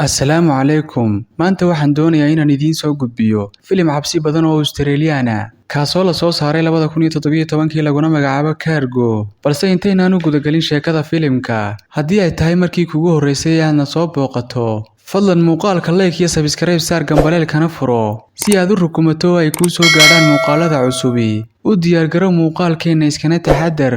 Assalaamu calaykum. Maanta waxaan doonayaa inaan idiin soo gudbiyo filim cabsi badan oo Australian ah kaasoo la soo saaray 2017 laguna magacaabo Cargo. Balse intaynaan u gudagelin sheekada filimka, haddii ay tahay markii kugu horeysay aadna soo booqato, fadlan muuqaalka like iyo subscribe saar gambaleelkana furo si aad u rukumato oo ay kuu soo gaadhaan muuqaalada cusubi. U diyaar garow muuqaalkeena iskana taxadar.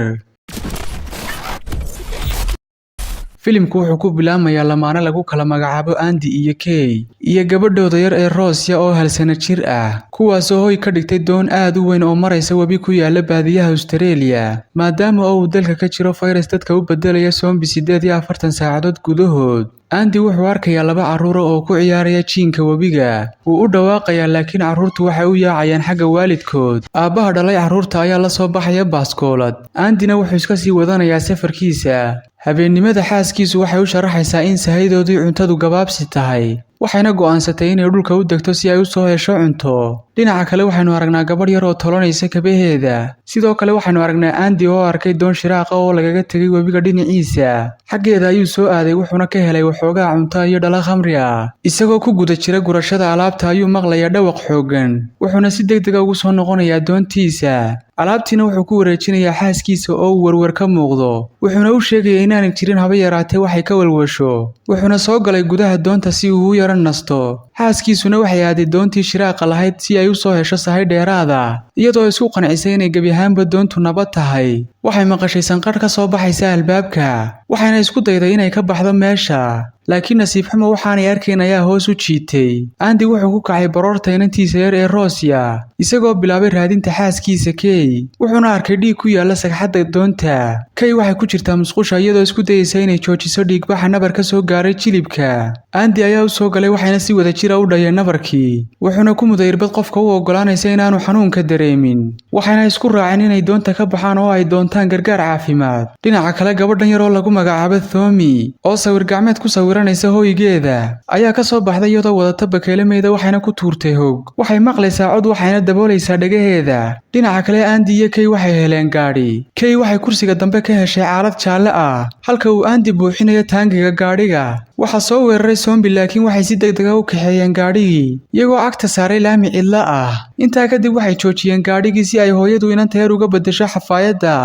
filimku wuxuu ku bilaamayaa lamaane lagu kala magacaabo Andy iyo Kay iyo gabadhooda yar ee Rosia oo hal sano jir ah, kuwaas oo hoy ka dhigtay doon aad u weyn oo maraysa webi ku yaala baadiyaha Australia, maadaama uu dalka ka jiro virus dadka u bedelaya zombie 48 saacadood gudahood. Andy wuxuu arkayaa laba carruur oo ku ciyaaraya jiinka webiga. Wuu u dhawaaqayaa laakiin carruurtu waxay u yaacayaan xagga waalidkood. Aabbaha dhalay carruurta ayaa la soo baxaya baaskoolad. Andyna wuxuu iska sii wadanayaa safarkiisa. Habeennimada xaaskiisu waxay u sharaxaysaa in sahaydoodii cuntadu gabaabsi tahay, waxayna go'aansatay inay dhulka u degto si ay u soo hesho cunto. Dhinaca kale waxaynu aragnaa gabadh yar oo tolanaysa kabaheeda. Sidoo kale waxaynu aragnaa Andy oo arkay doon shiraaqa oo lagaga tegay webiga dhinaciisa. Xaggeeda ayuu soo aaday wuxuuna ka helay waxoogaa cunto iyo dhala khamri ah. Isagoo ku guda jira gurashada alaabta ayuu maqlayaa dhawaq xooggan, wuxuuna si degdeg ah ugu soo noqonayaa doontiisa. Alaabtiina wuxuu ku wareejinayaa xaaskiisa oo uu warwar ka muuqdo, wuxuuna u sheegayaa inaanay jirin haba yaraatee waxay ka walwasho. Wuxuuna soo galay gudaha doonta si uu u yara nasto. Xaaskiisuna waxay aaday doontii shiraaqa lahayd si ay u soo hesho sahay dheeraad ah, iyadoo isku qancisay inay gebi ahaanba doontu nabad tahay. Waxay maqashay sanqadh ka soo baxaysa albaabka, waxayna isku dayday inay ka baxdo meesha, laakiin nasiib xumo waxaanay arkayn ayaa hoos u jiitay. Andy wuxuu ku kacay baroorta inantiisa yar ee Rosia, isagoo bilaabay raadinta xaaskiisa Kay. Wuxuuna arkay dhiig ku yaala sagxadda doonta. Kay waxay ku jirtaa musqusha iyadoo isku dayaysa inay joojiso dhiigbaxa nabar ka soo gaaray jilibka. Andy ayaa u soo galay waxayna si wadajir ah u dhayeen nabarkii, wuxuuna ku muday irbad qofka u oggolaanaysa inaanu xanuunka dareemin. Waxayna isku raaceen inay doonta ka baxaan oo ay doontaan gargaar caafimaad. Dhinaca kale gabadhan yar oo lagu magacaabo Thomi oo sawir gacmeed ku sawiranaysa hoygeeda ayaa ka soo baxday iyadoo wadata bakeelameeda waxayna ku tuurtay hog. Waxay maqlaysaa cod waxayna daboolaysaa dhagaheeda. Dhinaca kale Andy iyo Kay waxay heleen gaadhi. Kay waxay kursiga dambe ka heshay caalad jaalle ah, halka uu Andy buuxinayo taangiga gaadhiga. Waxaa soo weeraray zombie laakiin waxay si degdeg ah u kaxeeyeen gaadhigii, iyagoo agta saaray laami cidla ah. Intaa kadib waxay joojiyeen gaadhigii si ay hooyadu inanta yar uga beddesho xafaayadda.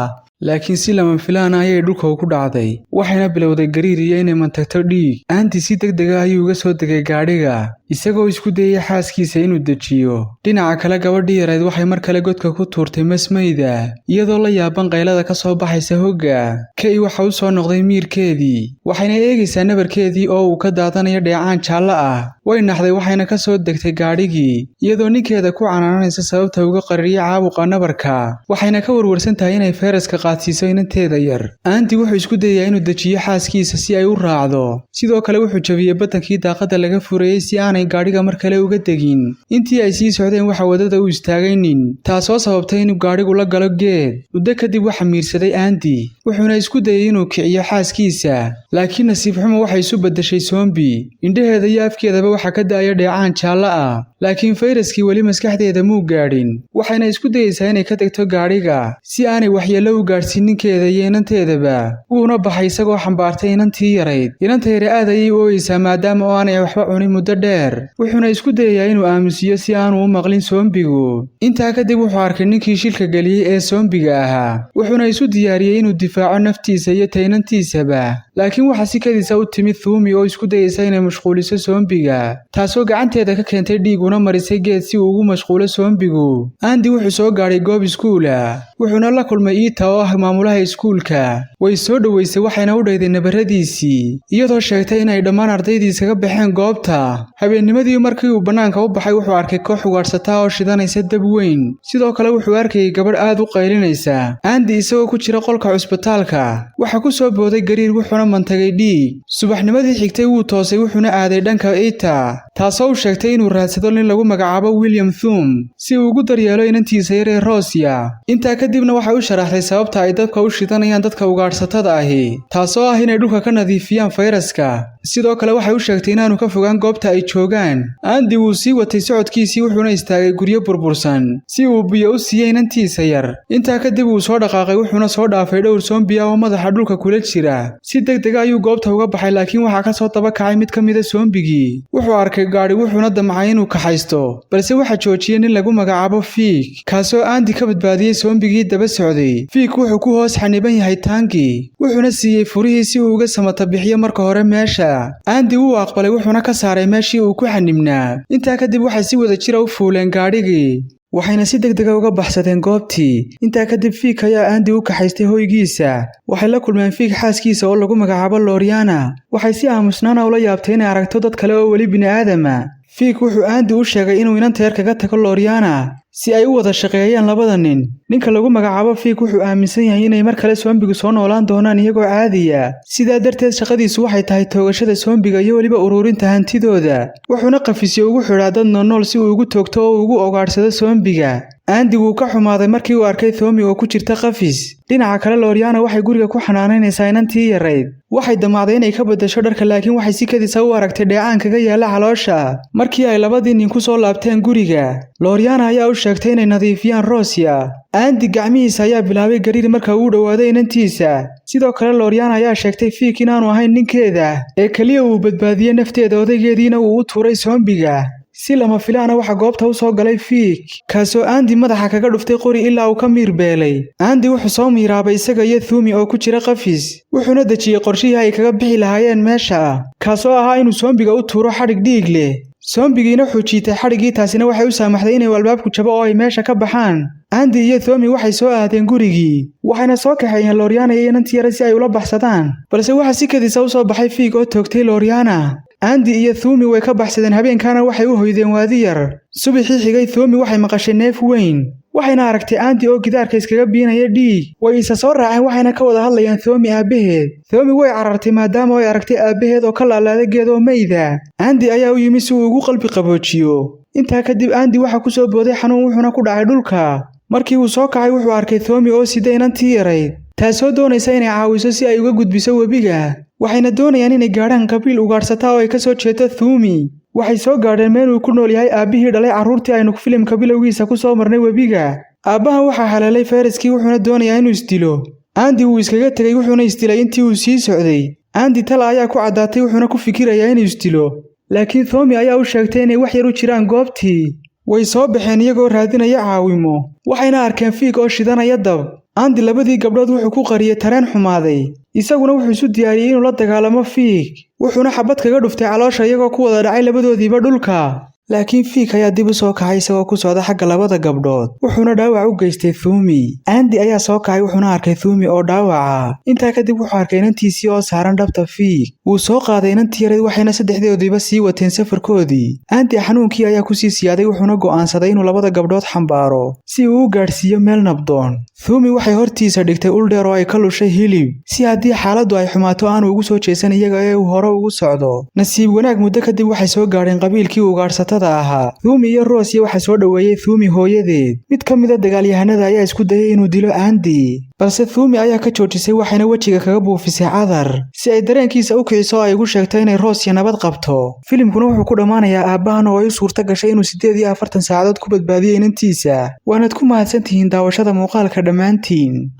laakiin si lama filaan ah ayay dhulka ugu dhacday, waxayna bilowday gariir iyo inay mantagto dhiig. Andy si degdeg ah ayuu uga soo degay gaadhiga, isagoo isku dayay xaaskiisa inuu dejiyo. Dhinaca kale gabadhii yarayd waxay mar kale godka ku tuurtay masmayda, iyadoo la yaaban qaylada ka soo baxaysa hogga. Kay waxa u soo noqday miirkeedii, waxayna eegaysaa nabarkeedii oo uu ka daadanayo dheecaan jaallo ah. Way naxday waxayna ka soo degtay gaadhigii, iyadoo ninkeeda ku canaanaysa sababta uga qariyay caabuqa nabarka. Waxayna ka warwarsan tahay inay fayraska qaadsiiso inanteeda yar. Andy wuxuu isku dayayaa inuu dejiyo xaaskiisa si ay u raacdo. Sidoo kale wuxuu jabiyay batankii daaqadda laga furayay si aanay gaadhiga mar kale uga degin. Intii ay sii socdeen waxa wadada u istaagay nin, taasoo sababtay inuu gaadhigu la galo geed. Muddo kadib waxa miirsaday Andy, wuxuuna isku dayay inuu kiciyo xaaskiisa, laakiin nasiib xumo waxay isu beddeshay zombie. Indhaheeda iyo afkeedaba waxa ka da'aya dheecaan jaallo ah, laakiin fayraskii weli maskaxdeeda muu gaadhin. Waxayna isku dayaysaa inay ka tagto gaadhiga si aanay waxyeello u gaadhsiin ninkeeda iyo inanteedaba. Wuuna baxay isagoo xambaartay inantii yarayd. Inanta yare aad ayay u ooyeysaa maadaama oo aanay waxba cunin muddo dheer, wuxuuna isku dayayaa inuu aamusiyo si aanu u maqlin zoombigu. Intaa kadib wuxuu arkay ninkii shilka geliyey ee zoombiga ahaa, wuxuuna isu diyaariyey inuu difaaco naftiisa iyo taynantiisaba. Laakiin waxa si kadisa u timid Thomi oo isku dayaysa inay mashquuliso zoombiga, taasoo gacanteeda ka keentay dhiig una marisay geed si uu ugu mashquulo zoombigu. Andy wuxuu soo gaadhay goob iskuul ah, wuxuuna la kulmay Ita oo ah maamulaha iskuulka. Way soo dhaweysay waxayna u dhayday nabaradiisii, iyadoo sheegtay inay dhammaan ardaydiisa ka baxeen goobta. Habeennimadii markii uu bannaanka u baxay wuxuu arkay koox ugaadhsataa oo shidanaysa dab weyn. Sidoo kale wuxuu arkayay gabadh aad u qaylinaysa. Andy isagoo ku jira qolka cusbitaalka waxa ku soo booday gariir wuxuuna mantagay dhiig. Subaxnimadii xigtay wuu toosay wuxuuna aaday dhanka Ita, taasoo u sheegtay inuu raadsado nin lagu magacaabo William Thum si uu ugu daryeelo inantiisa yar ee Rosia. Intaa kadibna waxay u sharaxday sababta ay dadka u shidanayaan dadka ugaarsatada ahi, taasoo ah inay dhulka ka nadiifiyaan fayraska. sidoo kale waxay u sheegtay inaanu ka fogaan goobta ay joogaan. Andy wuu sii watay socodkiisii wuxuuna istaagay guryo burbursan si uu biyo u siiyay inantiisa yar. Intaa kadib uu soo dhaqaaqay wuxuuna soo dhaafay dhowr zombie oo madaxa dhulka kula jira. Si degdeg ah ayuu goobta uga baxay laakiin waxaa ka soo daba kacay mid ka mid ah zombigii. Wuxuu arkay gaari wuxuuna damcay inuu kaxaysto, balse waxa joojiyay nin lagu magacaabo Fiik, kaasoo Andy ka badbaadiyay zombigii daba socday. Fiik wuxuu ku hoos xaniban yahay taangi, wuxuuna siiyay furihii si uu uga samata bixiyo marka hore meesha. Andy wuu aqbalay wuxuuna ka saaray meeshii uu ku xanibnaa. Intaa kadib waxay si wada jir ah u fuuleen gaadhigii, waxayna si degdeg ah uga baxsadeen goobtii. Intaa kadib Fiik ayaa Andy u kaxaystay hoygiisa. Waxay la kulmeen Fiik xaaskiisa oo lagu magacaabo Loriana. Waxay si aamusnaan ula yaabtay inay aragto dad kale oo weli bini'aadam ah. Fiik wuxuu Andy u sheegay inuu inanta yar kaga tago Loriana si ay u wada shaqeeyaan labada nin. Ninka lagu magacaabo Fiik wuxuu aaminsan yahay inay mar kale zombigu soo noolaan doonaan iyagoo caadi ah. Sidaa darteed shaqadiisu waxay tahay toogashada zombiga iyo weliba ururinta hantidooda. Wuxuuna qafisyo ugu xidhaa dad nool si uu ugu toogto oo ugu ogaarsado zombiga. Andy wuu ka xumaaday markii uu arkay Thomi oo ku jirta qafis. Dhinaca kale Loriana waxay guriga ku xanaanaynaysaa inantii yarayd. Waxay damacday inay ka bedesho dharka laakiin waxay si kadis ah u aragtay dheecaan kaga yaala caloosha. Markii ay labadii nin ku soo laabteen guriga, Loriana ayaa u sheegtay inay nadiifiyaan Rosia. Andy gacmihiisa ayaa bilaabay gariir marka uu dhawaaday inantiisa. Sidoo kale Loriana ayaa sheegtay Fiik inaanu ahayn ninkeeda ee kaliya uu badbaadiyay nafteeda odaygeediina uu u tuuray zombiga. Si lama filaan ah waxa goobta u soo galay Fiik, kaasoo Andy madaxa kaga dhuftay qori ilaa uu ka miirbeelay. Andy wuxuu soo miiraabay isaga iyo Thomi oo ku jira qafis, wuxuuna dejiyay qorshihii ay kaga bixi lahaayeen meesha, kaasoo ahaa inuu zombiga u tuuro xadhig dhiig leh. Zombigiina wuxuu jiitay xadhigii, taasina waxay u saamaxday inay albaabku jabo oo ay meesha ka baxaan. Andy iyo Thomi waxay soo aadeen gurigii, waxayna soo kaxeeyeen Loriana iyo inantii yar si ay ula baxsadaan. Balse waxa si kadis ah u soo baxay Fiik oo toogtay Loriana. Andy iyo Thomi way ka baxsadeen habeenkana waxay u hoydeen waadi yar. Subaxii xigay Thomi waxay maqashay neef weyn, waxayna aragtay Andy oo gidaarka iskaga biinaya dhiig. Way isa soo raaceen waxayna ka wada hadlayaan Thomi aabaheed. Thomi way carartay maadaama ay aragtay aabaheed oo ka laalaaday geed oo mayda. Andy ayaa u yimi si uu ugu qalbi qaboojiyo. Intaa kadib Andy waxa ku soo booday xanuun wuxuuna ku dhacay dhulka. Markii uu soo kacay wuxuu arkay Thomi oo sidee inantii yarayd, taasoo doonaysa inay caawiso si ay uga gudbiso webiga. Waxayna doonayaan inay gaadhaan qabiil ugaarsata oo ay ka soo jeedo Thomi. Waxay soo gaadheen meel uu ku nool yahay aabihii dhalay carruurtii aynu filimka bilowgiisa ku soo marnay webiga. Aabbahan waxaa haleelay fayraskii wuxuuna doonayaa inuu isdilo. Andy wuu iskaga tegay wuxuuna isdilay intii uu sii socday. Andy tala ayaa ku caddaatay wuxuuna ku fikirayaa inuu isdilo, laakiin Thomi ayaa u sheegtay inay wax yar u jiraan goobtii. Way soo baxeen iyagoo raadinaya caawimo, waxayna arkeen Fiik oo shidanaya dab. Andy labadii gabdhood wuxuu ku qariyay tareen xumaaday, isaguna wuxuu isu diyaariyay inuu la dagaalamo Fiik, wuxuuna xabad kaga dhuftay caloosha iyagoo ku wada dhacay labadoodiiba dhulka. laakiin Fiik ayaa dib u soo kacay isagoo ku socda xagga labada gabdhood, wuxuuna dhaawac u geystay Thomi. Andy ayaa soo kacay wuxuuna arkay Thomi oo dhaawaca. Intaa kadib wuxuu arkay inantiisii oo saaran dhabta Fiik. Wuu soo qaaday inantii yareed waxayna saddexdoodiiba sii wateen safarkoodii. Andy xanuunkii ayaa ku sii siyaaday wuxuuna go'aansaday inuu labada gabdhood xambaaro si uu u gaadhsiiyo meel nabdoon. Thomi waxay hortiisa dhigtay ul dheer oo ay ka lushay hilib, si haddii xaaladdu ay xumaato aanu ugu soo jeesan iyaga ee uu hore ugu socdo. Nasiib wanaag muddo kadib waxay soo gaadheen qabiilkii ugaarsatada ahaa. Thomi iyo Rosie waxaa soo dhoweeyay Thomi hooyadeed. Mid ka mid ah dagaalyahanada ayaa isku dayay inuu dilo Andy, balse Thomi ayaa ka joojisay waxayna wejiga kaga buufisay cadar si ay dareenkiisa u kiciso oo ay ugu sheegto inay Rosie nabad qabto. Filimkuna wuxuu ku dhammaanayaa aabbahan oo ay u suurta gashay inuu 48 saacadood ku badbaadiyo inantiisa. Waanaad ku mahadsantihiin daawashada muuqaalka dhammaantiin.